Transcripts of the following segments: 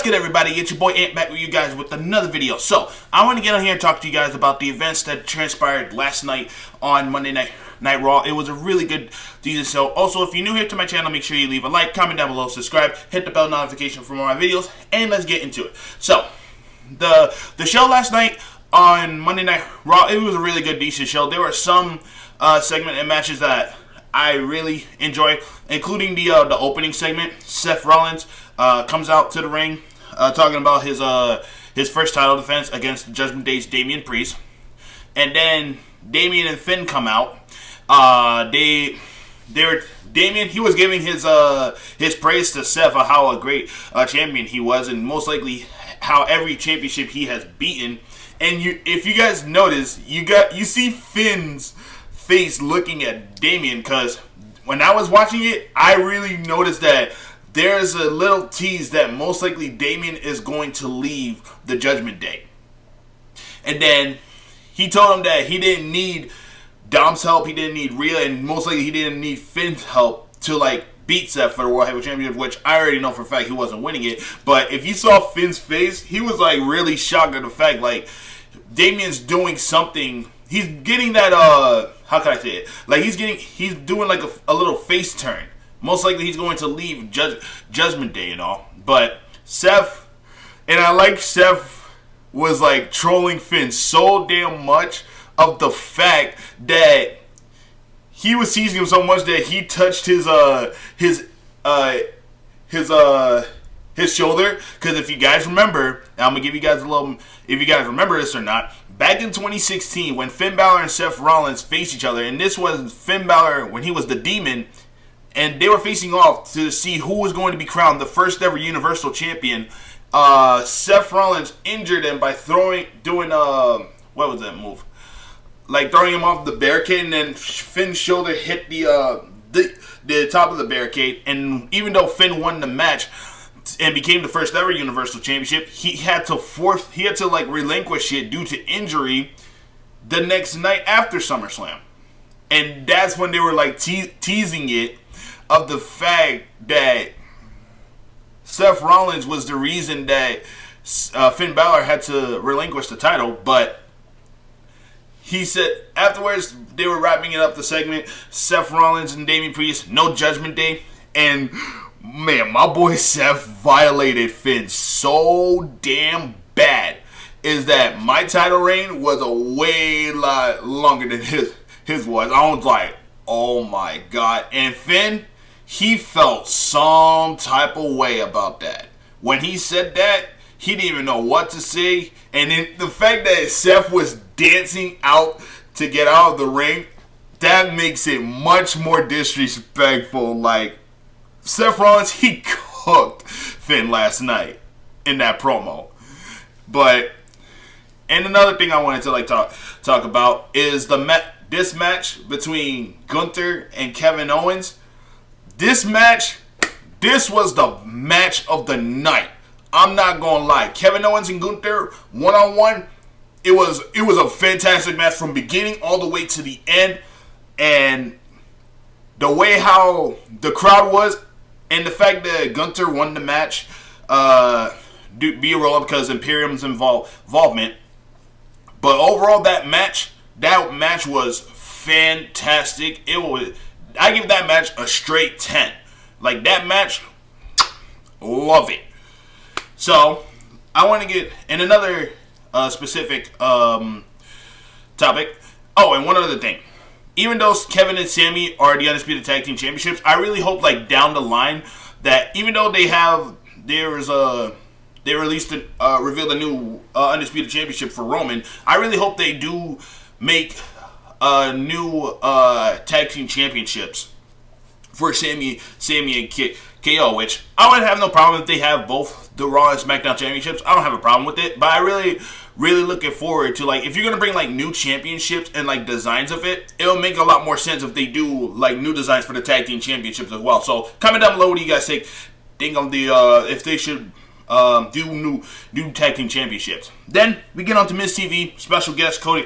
good, everybody? It's your boy Ant back with you guys with another video. So, I want to get on here and talk to you guys about the events that transpired last night on Monday Night Raw. It was a really good season. So, also, if you're new here to my channel, make sure you leave a like, comment down below, subscribe, hit the bell notification for more of my videos, and let's get into it. So, the show last night on Monday Night Raw, it was a really good, decent show. There were some segment and matches that I really enjoy, including the opening segment. Seth Rollins comes out to the ring talking about his first title defense against Judgment Day's Damian Priest, and then Damian and Finn come out. Damian, he was giving his praise to Seth for how a great champion he was, and most likely how every championship he has beaten. And if you guys notice, you see Finn's face looking at Damian, because when I was watching it, I really noticed that there's a little tease that most likely Damian is going to leave the Judgment Day. And then he told him that he didn't need Dom's help, he didn't need Rhea, and most likely he didn't need Finn's help to beat Seth for the World Heavyweight Championship, which I already know for a fact he wasn't winning it. But if you saw Finn's face, he was really shocked at the fact Damian's doing something. He's getting that how can I say it? He's doing a little face turn. Most likely he's going to leave Judgment Day and all. But Seth, and I like Seth was trolling Finn so damn much of the fact that he was teasing him so much that he touched his shoulder. Because if you guys remember, I'm gonna give you guys a little. If you guys remember this or not, back in 2016 when Finn Balor and Seth Rollins faced each other, and this was Finn Balor when he was the Demon, and they were facing off to see who was going to be crowned the first ever Universal Champion. Seth Rollins injured him by doing what was that move? Throwing him off the barricade, and then Finn's shoulder hit the top of the barricade. And even though Finn won the match and became the first ever Universal Championship, he had to relinquish it due to injury the next night after SummerSlam. And that's when they were teasing it of the fact that Seth Rollins was the reason that Finn Balor had to relinquish the title. But he said afterwards, they were wrapping it up, the segment, Seth Rollins and Damian Priest, no Judgment Day. And man, my boy Seth violated Finn so damn bad. Is that my title reign was a way lot longer than his was. I was like, oh my god. And Finn, he felt some type of way about that. When he said that, he didn't even know what to say. And then the fact that Seth was dancing out to get out of the ring, that makes it much more disrespectful. Seth Rollins, he cooked Finn last night in that promo. And another thing I wanted to talk about is this match between Gunther and Kevin Owens. This was the match of the night. I'm not gonna lie. Kevin Owens and Gunther one-on-one, it was a fantastic match from beginning all the way to the end. And the way how the crowd was, and the fact that Gunther won the match, be a roll-up because Imperium's involvement. But overall, that match was fantastic. I give that match a straight 10. That match, love it. So, I want to get in another specific topic. Oh, and one other thing. Even though Kevin and Sami are the Undisputed Tag Team Championships, I really hope down the line that even though they revealed a new Undisputed Championship for Roman, I really hope they do make new Tag Team Championships for Sami and KO, which I would have no problem if they have both the Raw and SmackDown Championships. I don't have a problem with it, but I really looking forward to if you're gonna bring new championships and designs of it, it'll make a lot more sense if they do new designs for the Tag Team Championships as well. So comment down below what do you guys think of the if they should do new Tag Team Championships. Then we get on to Miz TV special guest Cody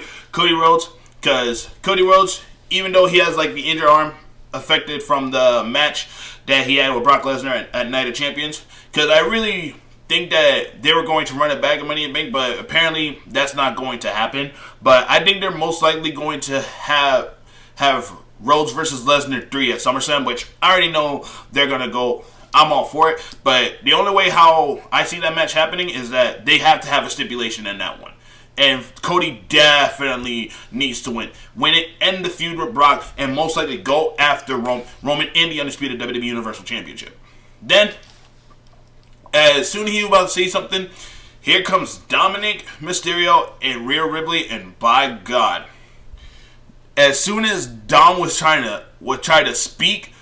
Rhodes, because Cody Rhodes, even though he has the injured arm affected from the match that he had with Brock Lesnar at Night of Champions, because I really think that they were going to run it back in Money in the Bank, but apparently that's not going to happen. But I think they're most likely going to have Rhodes versus Lesnar 3 at SummerSlam, which I already know they're going to go. I'm all for it. But the only way how I see that match happening is that they have to have a stipulation in that one. And Cody definitely needs to win it, end the feud with Brock, and most likely go after Roman in the undisputed WWE Universal Championship. Then, as soon as he was about to say something, here comes Dominic Mysterio and Rhea Ripley, and by God, as soon as Dom was trying to speak,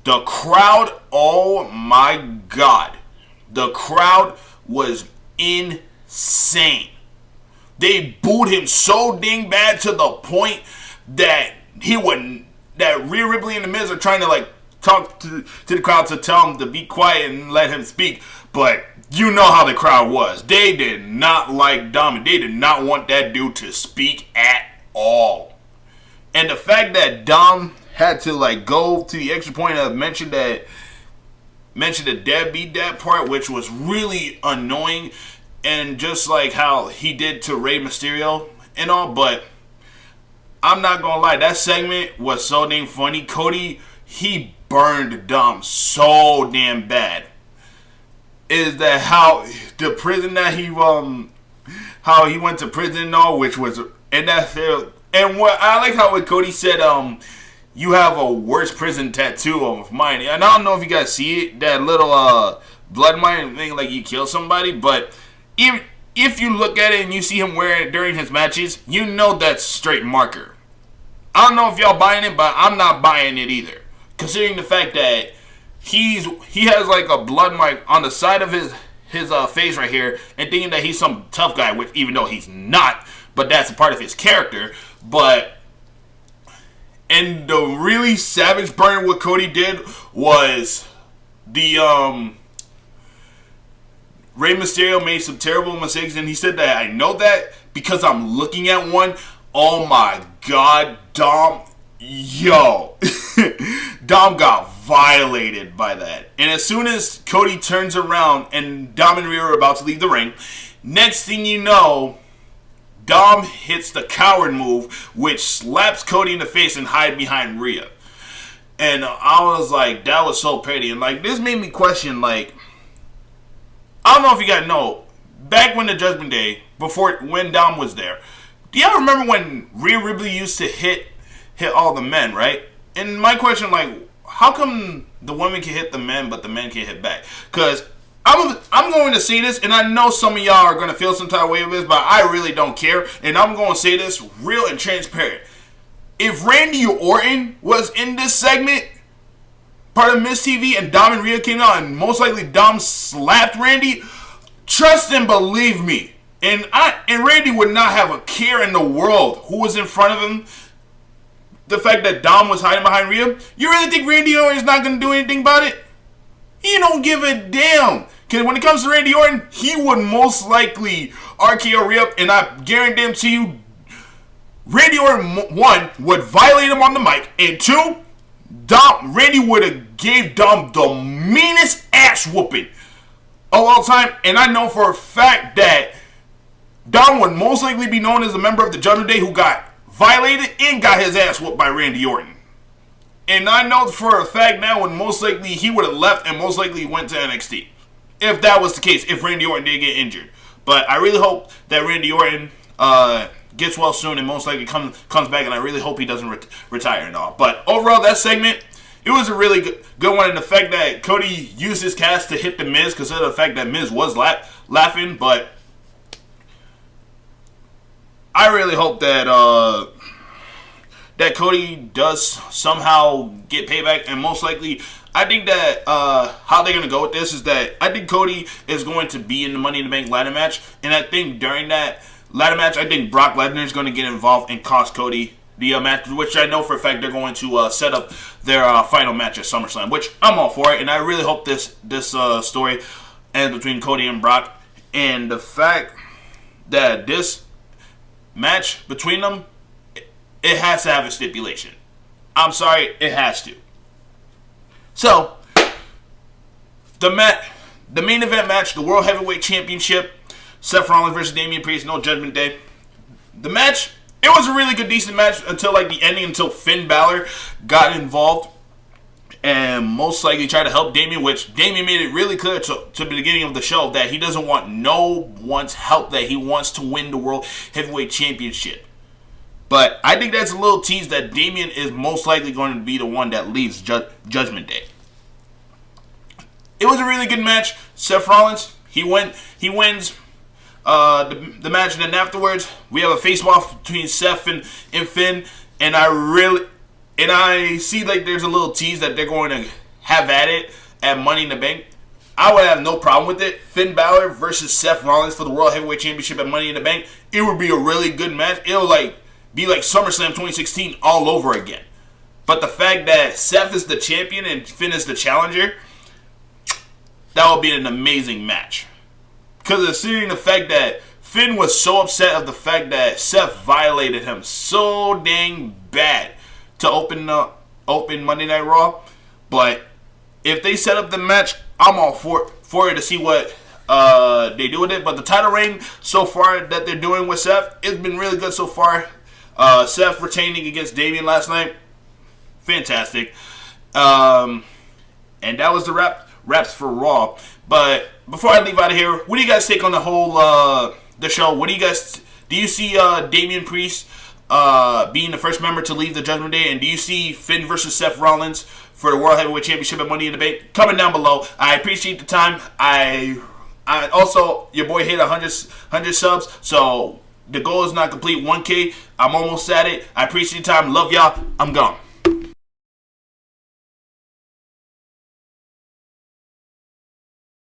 the crowd, oh my God, the crowd was insane. They booed him so dang bad to the point that Rhea Ripley and The Miz are trying to like talk to the crowd to tell him to be quiet and let him speak. But you know how the crowd was. They did not like Dom. They did not want that dude to speak at all. And the fact that Dom had to like go to the extra point of mention the deadbeat dad part, which was really annoying. And just like how he did to Rey Mysterio and all, but I'm not gonna lie, that segment was so damn funny. Cody, he burned Dom so damn bad. Is that how the prison that how he went to prison and all, which was and what I like how what Cody said, you have a worse prison tattoo of mine. And I don't know if you guys see it, that little blood mine thing, like you kill somebody, but if you look at it and you see him wear it during his matches, you know that's straight marker. I don't know if y'all buying it, but I'm not buying it either. Considering the fact that he has like a blood mark on the side of his face right here, and thinking that he's some tough guy, which even though he's not, but that's a part of his character. And the really savage burn what Cody did was the Rey Mysterio made some terrible mistakes, and he said that I know that because I'm looking at one. Oh my God, Dom, Dom got violated by that. And as soon as Cody turns around and Dom and Rhea are about to leave the ring, next thing you know, Dom hits the coward move, which slaps Cody in the face and hides behind Rhea. And I was like, that was so petty. And like, this made me question, like, I don't know if you guys know, back when the Judgment Day, when Dom was there, do y'all remember when Rhea Ripley used to hit all the men, right? And my question, like, how come the women can hit the men, but the men can't hit back? Because I'm going to say this, and I know some of y'all are going to feel some type of way with this, but I really don't care. And I'm going to say this real and transparent. If Randy Orton was in this segment, part of Miss TV, and Dom and Rhea came out, and most likely Dom slapped Randy, trust and believe me, and Randy would not have a care in the world who was in front of him. The fact that Dom was hiding behind Rhea, you really think Randy Orton is not going to do anything about it? He don't give a damn. Because when it comes to Randy Orton, he would most likely RKO Rhea, and I guarantee you, Randy Orton, one, would violate him on the mic, and two, Randy would have gave Dom the meanest ass whooping of all time. And I know for a fact that Dom would most likely be known as a member of the Judgment Day who got violated and got his ass whooped by Randy Orton. And I know for a fact now when most likely he would have left and most likely went to NXT. If that was the case, if Randy Orton did get injured. But I really hope that Randy Orton gets well soon and most likely comes back, and I really hope he doesn't retire and all. But overall, that segment, it was a really good one. And the fact that Cody used his cast to hit the Miz, because of the fact that Miz was laughing. But I really hope that that Cody does somehow get payback, and most likely, I think that how they're going to go with this is that I think Cody is going to be in the Money in the Bank ladder match, and I think during that ladder match, I think Brock Lesnar is going to get involved and cost Cody the match, which I know for a fact they're going to set up their final match at SummerSlam, which I'm all for it, and I really hope this story ends between Cody and Brock, and the fact that this match between them, it has to have a stipulation. I'm sorry, it has to. So, the the main event match, the World Heavyweight Championship, Seth Rollins versus Damian Priest, no Judgment Day. The match, it was a really good, decent match until like the ending, until Finn Balor got involved and most likely tried to help Damian, which Damian made it really clear to the beginning of the show that he doesn't want no one's help, that he wants to win the World Heavyweight Championship. But I think that's a little tease that Damian is most likely going to be the one that leaves Judgment Day. It was a really good match. Seth Rollins, he wins the match, and then afterwards we have a face-off between Seth and Finn, and I see like there's a little tease that they're going to have at it at Money in the Bank. I would have no problem with it. Finn Balor versus Seth Rollins for the World Heavyweight Championship at Money in the Bank. It would be a really good match. It'll be like SummerSlam 2016 all over again. But the fact that Seth is the champion and Finn is the challenger, that would be an amazing match. Because considering the fact that Finn was so upset of the fact that Seth violated him so dang bad to open Monday Night Raw. But if they set up the match, I'm all for it to see what they do with it. But the title reign so far that they're doing with Seth, it's been really good so far. Seth retaining against Damian last night, fantastic. And that was the wraps for Raw. But before I leave out of here, what do you guys think on the whole the show? What do you see Damian Priest being the first member to leave the Judgment Day, and do you see Finn versus Seth Rollins for the World Heavyweight Championship at Money in the Bank? Comment down below. I appreciate the time. I also, your boy hit 100 subs, so the goal is not complete 1K. I'm almost at it. I appreciate your time. Love y'all. I'm gone.